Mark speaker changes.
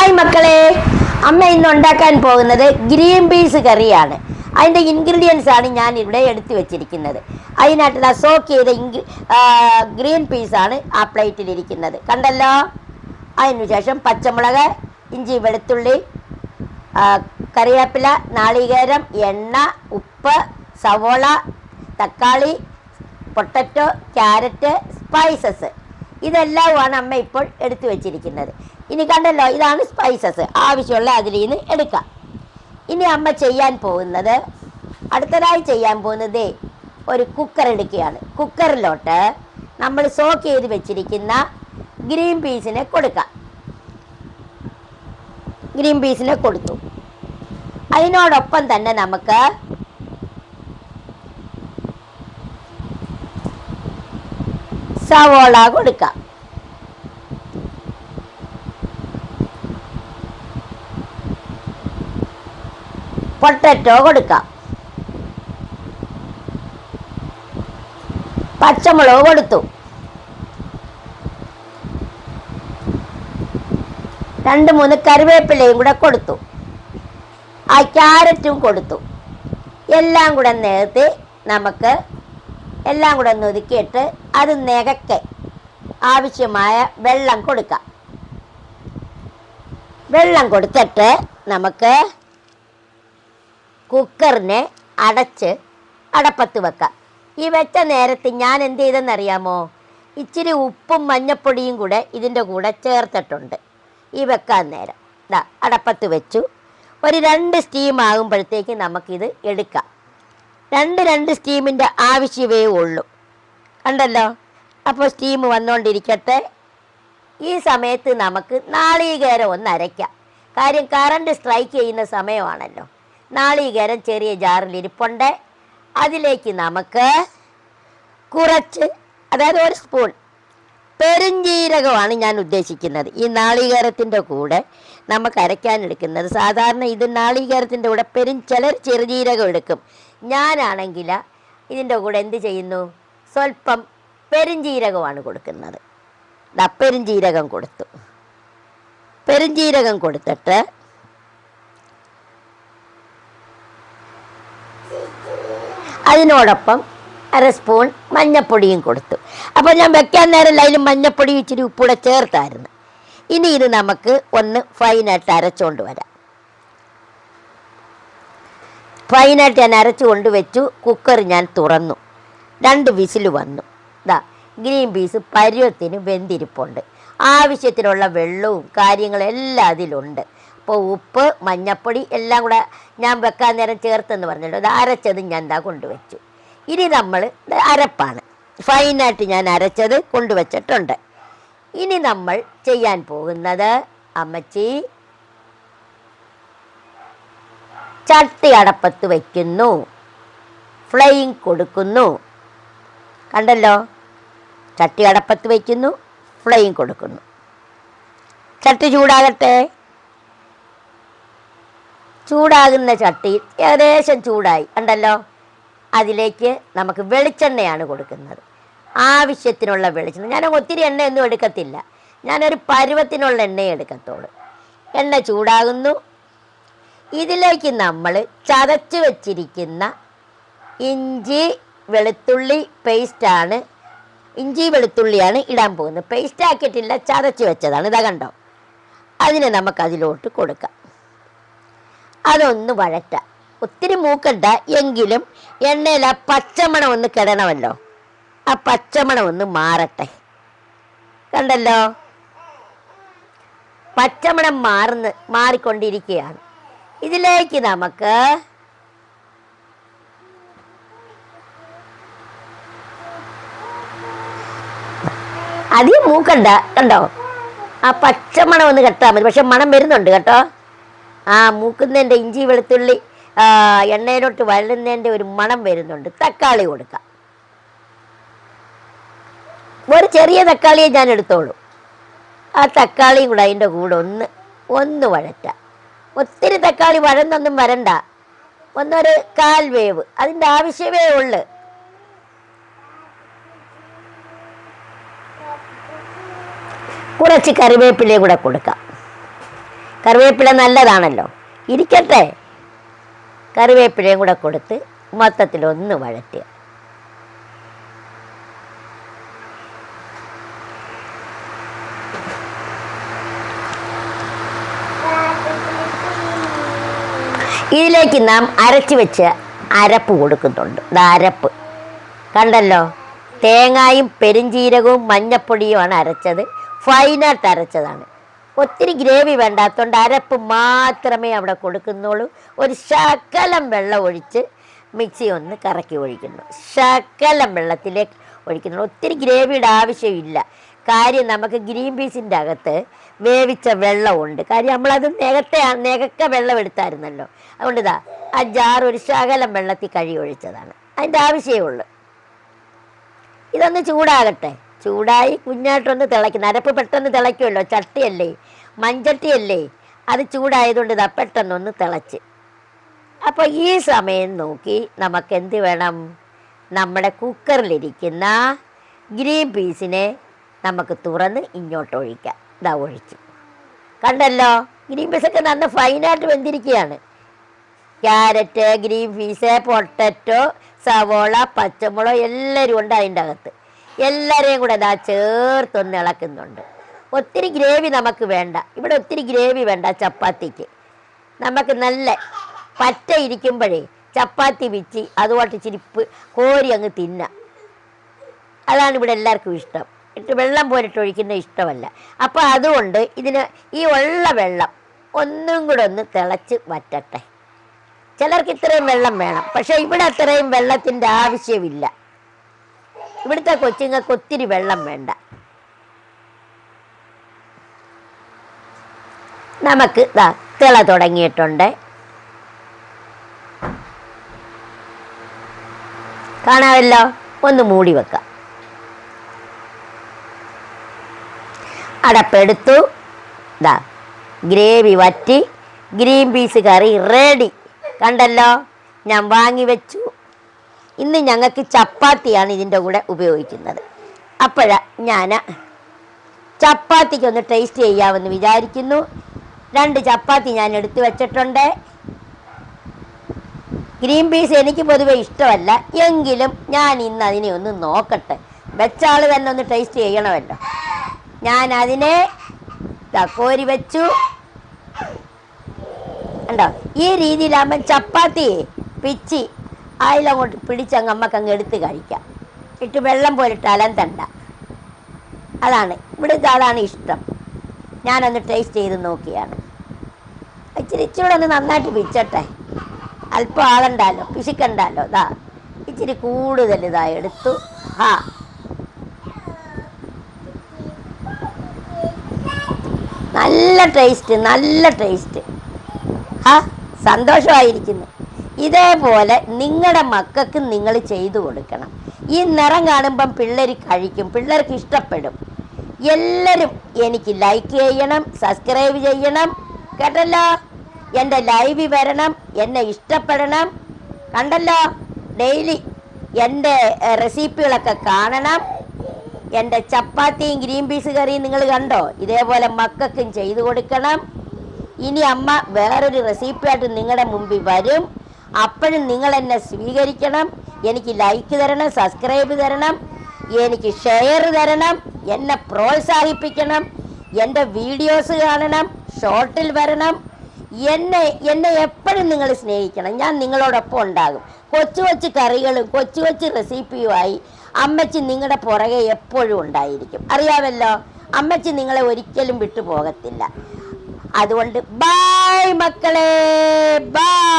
Speaker 1: Hi മക്കളെ, അമ്മ ഇന്ന് ഉണ്ടാക്കാൻ പോകുന്നത് ഗ്രീൻ പീസ് കറിയാണ്. അതിൻ്റെ ഇൻഗ്രീഡിയൻസ് ആണ് ഞാൻ ഇവിടെ എടുത്തു വെച്ചിരിക്കുന്നത്. അതിനായിട്ടുള്ള സോക്ക് ചെയ്ത ഗ്രീൻ പീസാണ് ആ പ്ലേറ്റിലിരിക്കുന്നത്, കണ്ടല്ലോ. അതിനുശേഷം പച്ചമുളക്, ഇഞ്ചി, വെളുത്തുള്ളി, കറിവേപ്പില, നാളികേരം, എണ്ണ, ഉപ്പ്, സവോള, തക്കാളി, പൊട്ടറ്റോ, ക്യാരറ്റ്, സ്പൈസസ്, ഇതെല്ലാമാണ് അമ്മ ഇപ്പോൾ എടുത്തു വെച്ചിരിക്കുന്നത്. ഇനി കണ്ടല്ലോ, ഇതാണ് സ്പൈസസ്. ആവശ്യമുള്ള അതിൽ നിന്ന് എടുക്കാം. ഇനി അമ്മ അടുത്തതായി ചെയ്യാൻ പോകുന്നത് ഒരു കുക്കർ എടുക്കുകയാണ്. കുക്കറിലോട്ട് നമ്മൾ സോക്ക് ചെയ്ത് വെച്ചിരിക്കുന്ന ഗ്രീൻ പീസിനെ കൊടുക്കാം. ഗ്രീൻ പീസിനെ കൊടുത്തു. അതിനോടൊപ്പം തന്നെ നമുക്ക് സവോള കൊടുക്കാം. പൊട്ടറ്റോ കൊടുക്കാം. പച്ചമുളക് കൊടുത്തു. 2-3 കറിവേപ്പിലയും കൂടെ കൊടുത്തു. ആ ക്യാരറ്റും കൊടുത്തു. എല്ലാം കൂടെ നേരത്തെ നമുക്ക് എല്ലാം കൂടെ ഒന്ന് ഒതുക്കിയിട്ട് അത് നികക്കെ ആവശ്യമായ വെള്ളം കൊടുക്കാം. വെള്ളം കൊടുത്തിട്ട് നമുക്ക് കുക്കറിനെ അടപ്പത്ത് വെക്കാം. ഈ വെച്ച നേരത്ത് ഞാൻ എന്ത് ചെയ്തെന്നറിയാമോ? ഇച്ചിരി ഉപ്പും മഞ്ഞപ്പൊടിയും കൂടെ ഇതിൻ്റെ കൂടെ ചേർത്തിട്ടുണ്ട്. ഈ വെക്കാൻ നേരം അടപ്പത്ത് വെച്ചു. ഒരു 2 സ്റ്റീം ആകുമ്പോഴത്തേക്ക് നമുക്കിത് എടുക്കാം. 2 സ്റ്റീമിൻ്റെ ആവശ്യമേ ഉള്ളൂ, കണ്ടല്ലോ. അപ്പോൾ സ്റ്റീം വന്നുകൊണ്ടിരിക്കട്ടെ. ഈ സമയത്ത് നമുക്ക് നാളികേരം ഒന്ന് അരയ്ക്കാം. കാര്യം കറണ്ട് സ്ട്രൈക്ക് ചെയ്യുന്ന സമയമാണല്ലോ. നാളികേരം ചെറിയ ജാറിലിരിപ്പുണ്ട്. അതിലേക്ക് നമുക്ക് കുറച്ച്, അതായത് 1 സ്പൂൺ പെരുംജീരകമാണ് ഞാൻ ഉദ്ദേശിക്കുന്നത്. ഈ നാളികേരത്തിൻ്റെ കൂടെ നമുക്ക് അരയ്ക്കാനെടുക്കുന്നത്, സാധാരണ ഇത് നാളികേരത്തിൻ്റെ കൂടെ ചിലർ ചെറുജീരകം എടുക്കും. ഞാനാണെങ്കിൽ ഇതിൻ്റെ കൂടെ എന്ത് ചെയ്യുന്നു? സ്വല്പം പെരുംജീരകമാണ് കൊടുക്കുന്നത്. പെരുംജീരകം കൊടുത്തു. പെരുംജീരകം കൊടുത്തിട്ട് അതിനോടൊപ്പം 1/2 സ്പൂൺ മഞ്ഞപ്പൊടിയും കൊടുത്തു. അപ്പോൾ ഞാൻ വെക്കാൻ നേരം അതിൽ മഞ്ഞപ്പൊടി ഇച്ചിരി ഉപ്പൂടെ ചേർത്തായിരുന്നു. ഇനി ഇത് നമുക്ക് ഒന്ന് ഫൈനായിട്ട് അരച്ചുകൊണ്ട് വരാം. ഫൈനായിട്ട് ഞാൻ അരച്ചു കൊണ്ടുവച്ചു. കുക്കർ ഞാൻ തുറന്നു. 2 വിസിൽ വന്നു. ഗ്രീൻ പീസ് പരുവത്തിന് വെന്തിരിപ്പുണ്ട്. ആവശ്യത്തിനുള്ള വെള്ളവും കാര്യങ്ങളും എല്ലാം അതിലുണ്ട്. അപ്പോൾ ഉപ്പ്, മഞ്ഞപ്പൊടി എല്ലാം കൂടെ ഞാൻ വെക്കാൻ നേരം ചേർത്തെന്ന് പറഞ്ഞല്ലോ. അത് അരച്ചത് ഞാൻ കൊണ്ടുവച്ചു. ഇനി നമ്മൾ അരപ്പാണ്. ഫൈനായിട്ട് ഞാൻ അരച്ചത് കൊണ്ടുവച്ചിട്ടുണ്ട്. ഇനി നമ്മൾ ചെയ്യാൻ പോകുന്നത്, അമ്മച്ചി ചട്ടി അടപ്പത്ത് വയ്ക്കുന്നു. ഫ്ലെയിം കൊടുക്കുന്നു. കണ്ടല്ലോ, ചട്ടി അടപ്പത്ത് വയ്ക്കുന്നു, ഫ്ലെയിം കൊടുക്കുന്നു. ചട്ടി ചൂടാകട്ടെ. ചൂടാകുന്ന ചട്ടി ഏകദേശം ചൂടായി, കണ്ടല്ലോ. അതിലേക്ക് നമുക്ക് വെളിച്ചെണ്ണയാണ് കൊടുക്കുന്നത്. ആവശ്യത്തിനുള്ള വെളിച്ചെണ്ണ. ഞാൻ ഒത്തിരി എണ്ണയൊന്നും എടുക്കത്തില്ല. ഞാനൊരു പരുവത്തിനുള്ള എണ്ണയെ എടുക്കത്തുള്ളൂ. എണ്ണ ചൂടാകുന്നു. ഇതിലേക്ക് നമ്മൾ ചതച്ച് വെച്ചിരിക്കുന്ന ഇഞ്ചി വെളുത്തുള്ളി വെളുത്തുള്ളിയാണ് ഇടാൻ പോകുന്നത്. പേസ്റ്റ് ആക്കിയിട്ടില്ല, ചതച്ച് വെച്ചതാണ്. കണ്ടോ. അതിനെ നമുക്കതിലോട്ട് കൊടുക്കാം. അതൊന്ന് വഴറ്റാം. ഒത്തിരി മൂക്കണ്ട, എങ്കിലും എണ്ണയിൽ ആ പച്ചമണം ഒന്ന് കിടണമല്ലോ. ആ പച്ചമണം ഒന്ന് മാറട്ടെ. കണ്ടല്ലോ, പച്ചമണം മാറിക്കൊണ്ടിരിക്കുകയാണ്. ഇതിലേക്ക് നമുക്ക് അധികം മൂക്കണ്ട, കണ്ടോ. ആ പച്ചമണം ഒന്ന് കെട്ടാൽ മതി. പക്ഷെ മണം വരുന്നുണ്ട് കേട്ടോ. ആ മൂക്കുന്നതിൻ്റെ ഇഞ്ചി വെളുത്തുള്ളി എണ്ണയിലോട്ട് വഴുന്നതിൻ്റെ ഒരു മണം വരുന്നുണ്ട്. തക്കാളി കൊടുക്കാം. ഒരു ചെറിയ തക്കാളിയെ ഞാൻ എടുത്തോളൂ. ആ തക്കാളിയും കൂടെ അതിൻ്റെ കൂടെ ഒന്ന് വഴറ്റാം. ഒത്തിരി തക്കാളി വഴന്നൊന്നും വരണ്ട. ഒന്നൊരു 1/4 വേവ് അതിൻ്റെ ആവശ്യമേ ഉള്ളൂ. കുറച്ച് കറിവേപ്പിലയും കൂടെ കൊടുക്കാം. കറിവേപ്പില നല്ലതാണല്ലോ, ഇരിക്കട്ടെ. കറിവേപ്പിലയും കൂടെ കൊടുത്ത് മൊത്തത്തിലൊന്ന് വഴറ്റുക. ഇതിലേക്ക് നാം അരച്ച് വെച്ച് അരപ്പ് കൊടുക്കുന്നുണ്ട്. അരപ്പ് കണ്ടല്ലോ, തേങ്ങായും പെരിഞ്ചീരകവും മഞ്ഞപ്പൊടിയുമാണ് അരച്ചത്. ഫൈനായിട്ട് അരച്ചതാണ്. ഒത്തിരി ഗ്രേവി വേണ്ടാത്തതുകൊണ്ട് അരപ്പ് മാത്രമേ അവിടെ കൊടുക്കുന്നുള്ളൂ. ഒരു ശകലം വെള്ളം ഒഴിച്ച് മിക്സി ഒന്ന് കറക്കി ഒഴിക്കുന്നു. ശകലം വെള്ളത്തിലേക്ക് ഒഴിക്കുന്നുള്ളൂ. ഒത്തിരി ഗ്രേവിയുടെ ആവശ്യമില്ല. കാര്യം നമുക്ക് ഗ്രീൻ പീസിൻ്റെ അകത്ത് വേവിച്ച വെള്ളമുണ്ട്. കാര്യം നമ്മളത് നെകക്ക വെള്ളം എടുത്തായിരുന്നല്ലോ. അതുകൊണ്ട് ആ ജാർ ഒരു ശകലം വെള്ളത്തിൽ കഴുകി ഒഴിച്ചതാണ്. അതിൻ്റെ ആവശ്യമേ ഉള്ളൂ. ഇതൊന്ന് ചൂടാകട്ടെ. ചൂടായി കുഞ്ഞായിട്ടൊന്ന് തിളയ്ക്കുന്നു. അരപ്പ് പെട്ടെന്ന് തിളയ്ക്കുമല്ലോ, ചട്ടിയല്ലേ, മൺചട്ടിയല്ലേ. അത് ചൂടായതുകൊണ്ട് പെട്ടെന്നൊന്ന് തിളച്ച്. അപ്പോൾ ഈ സമയം നോക്കി നമുക്ക് എന്ത് വേണം? നമ്മുടെ കുക്കറിലിരിക്കുന്ന ഗ്രീൻ പീസിനെ നമുക്ക് തുറന്ന് ഇങ്ങോട്ട് ഒഴിക്കാം. ഒഴിച്ചു. കണ്ടല്ലോ, ഗ്രീൻ പീസൊക്കെ നല്ല ഫൈനായിട്ട് വെന്തിരിക്കുകയാണ്. ക്യാരറ്റ്, ഗ്രീൻ പീസ്, പൊട്ടറ്റോ, സവോള, പച്ചമുളക് എല്ലാവരും ഉണ്ട് അതിൻ്റെ അകത്ത്. എല്ലാവരെയും കൂടെ ചേർത്തൊന്ന് ഇളക്കുന്നുണ്ട്. ഒത്തിരി ഗ്രേവി നമുക്ക് വേണ്ട. ഇവിടെ ഒത്തിരി ഗ്രേവി വേണ്ട ചപ്പാത്തിക്ക്. നമുക്ക് നല്ല പറ്റ ഇരിക്കുമ്പോഴേ ചപ്പാത്തി വിച്ച് അതുപോലെ ചിരിപ്പ് കോരി അങ്ങ് തിന്നാം. അതാണ് ഇവിടെ എല്ലാവർക്കും ഇഷ്ടം. വെള്ളം പോലിട്ട് ഒഴിക്കുന്ന ഇഷ്ടമല്ല. അപ്പോൾ അതുകൊണ്ട് ഇതിന് ഈ ഉള്ള വെള്ളം ഒന്നും കൂടെ ഒന്ന് തിളച്ച് വറ്റട്ടെ. ചിലർക്ക് ഇത്രയും വെള്ളം വേണം, പക്ഷേ ഇവിടെ അത്രയും വെള്ളത്തിൻ്റെ ആവശ്യമില്ല. ഇവിടുത്തെ കൊച്ചുങ്ങൾക്ക് ഒത്തിരി വെള്ളം വേണ്ട. നമുക്ക് തിള തുടങ്ങിയിട്ടുണ്ട്. കാണാമല്ലോ. ഒന്ന് മൂടി വെക്കാം. അടപ്പെടുത്തു. ഗ്രേവി വറ്റി, ഗ്രീൻ പീസ് കറി റെഡി. കണ്ടല്ലോ, ഞാൻ വാങ്ങി വെച്ചു. ഇന്ന് ഞങ്ങൾക്ക് ചപ്പാത്തിയാണ് ഇതിൻ്റെ കൂടെ ഉപയോഗിക്കുന്നത്. ഞാൻ ചപ്പാത്തിക്കൊന്ന് ടേസ്റ്റ് ചെയ്യാമെന്ന് വിചാരിക്കുന്നു. 2 ചപ്പാത്തി ഞാൻ എടുത്തു വെച്ചിട്ടുണ്ട്. ഗ്രീൻ പീസ് എനിക്ക് പൊതുവെ ഇഷ്ടമല്ല, എങ്കിലും ഞാൻ ഇന്ന് അതിനെ ഒന്ന് നോക്കട്ടെ. വെച്ചാൾ തന്നെ ഒന്ന് ടേസ്റ്റ് ചെയ്യണമല്ലോ. ഞാൻ അതിനെ കോരി വെച്ചു. ഉണ്ടോ? ഈ രീതിയിലാകുമ്പം ചപ്പാത്തി പിച്ചി അതിലങ്ങോട്ട് പിടിച്ചങ്ങ് അമ്മക്കങ്ങ് എടുത്ത് കഴിക്കാം. ഇട്ട് വെള്ളം പോലിട്ട് അലന്തണ്ട. അതാണ് ഇവിടുത്തെ ആളാണ് ഇഷ്ടം. ഞാനൊന്ന് ടേസ്റ്റ് ചെയ്ത് നോക്കിയാണ്. ഇച്ചിരി ഒന്ന് നന്നായിട്ട് പിച്ചട്ടെ. അല്പം ആകണ്ടല്ലോ, പിശുക്കണ്ടല്ലോ. ഇച്ചിരി കൂടുതൽ എടുത്തു. നല്ല ടേസ്റ്റ്. സന്തോഷമായിരിക്കുന്നു. ഇതേപോലെ നിങ്ങളുടെ മക്കൾക്ക് നിങ്ങൾ ചെയ്തു കൊടുക്കണം. ഈ നിറം കാണുമ്പം പിള്ളേർ കഴിക്കും, പിള്ളേർക്ക് ഇഷ്ടപ്പെടും. എല്ലാവരും എനിക്ക് ലൈക്ക് ചെയ്യണം, സബ്സ്ക്രൈബ് ചെയ്യണം. കേട്ടല്ലോ? എൻ്റെ ലൈവ് വരണം, എന്നെ ഇഷ്ടപ്പെടണം. കണ്ടല്ലോ, ഡെയിലി എൻ്റെ റെസിപ്പികളൊക്കെ കാണണം. എൻ്റെ ചപ്പാത്തിയും ഗ്രീൻ പീസ് കറിയും നിങ്ങൾ കണ്ടോ? ഇതേപോലെ മക്കൾക്കും ചെയ്തു കൊടുക്കണം. ഇനി അമ്മ വേറൊരു റെസിപ്പിയായിട്ട് നിങ്ങളുടെ മുമ്പിൽ വരും. അപ്പോഴും നിങ്ങൾ എന്നെ സ്വീകരിക്കണം. എനിക്ക് ലൈക്ക് തരണം, സബ്സ്ക്രൈബ് തരണം, എനിക്ക് ഷെയർ തരണം, എന്നെ പ്രോത്സാഹിപ്പിക്കണം. എൻ്റെ വീഡിയോസ് കാണണം, ഷോർട്ടിൽ വരണം. എന്നെ എപ്പോഴും നിങ്ങൾ സ്നേഹിക്കണം. ഞാൻ നിങ്ങളോടൊപ്പം ഉണ്ടാകും. കൊച്ചു കറികളും കൊച്ചു റെസിപ്പിയുമായി അമ്മച്ചി നിങ്ങളുടെ പുറകെ എപ്പോഴും ഉണ്ടായിരിക്കും. അറിയാമല്ലോ, അമ്മച്ചി നിങ്ങളെ ഒരിക്കലും വിട്ടു പോകത്തില്ല. അതുകൊണ്ട് ബൈ മക്കളെ, ബൈ.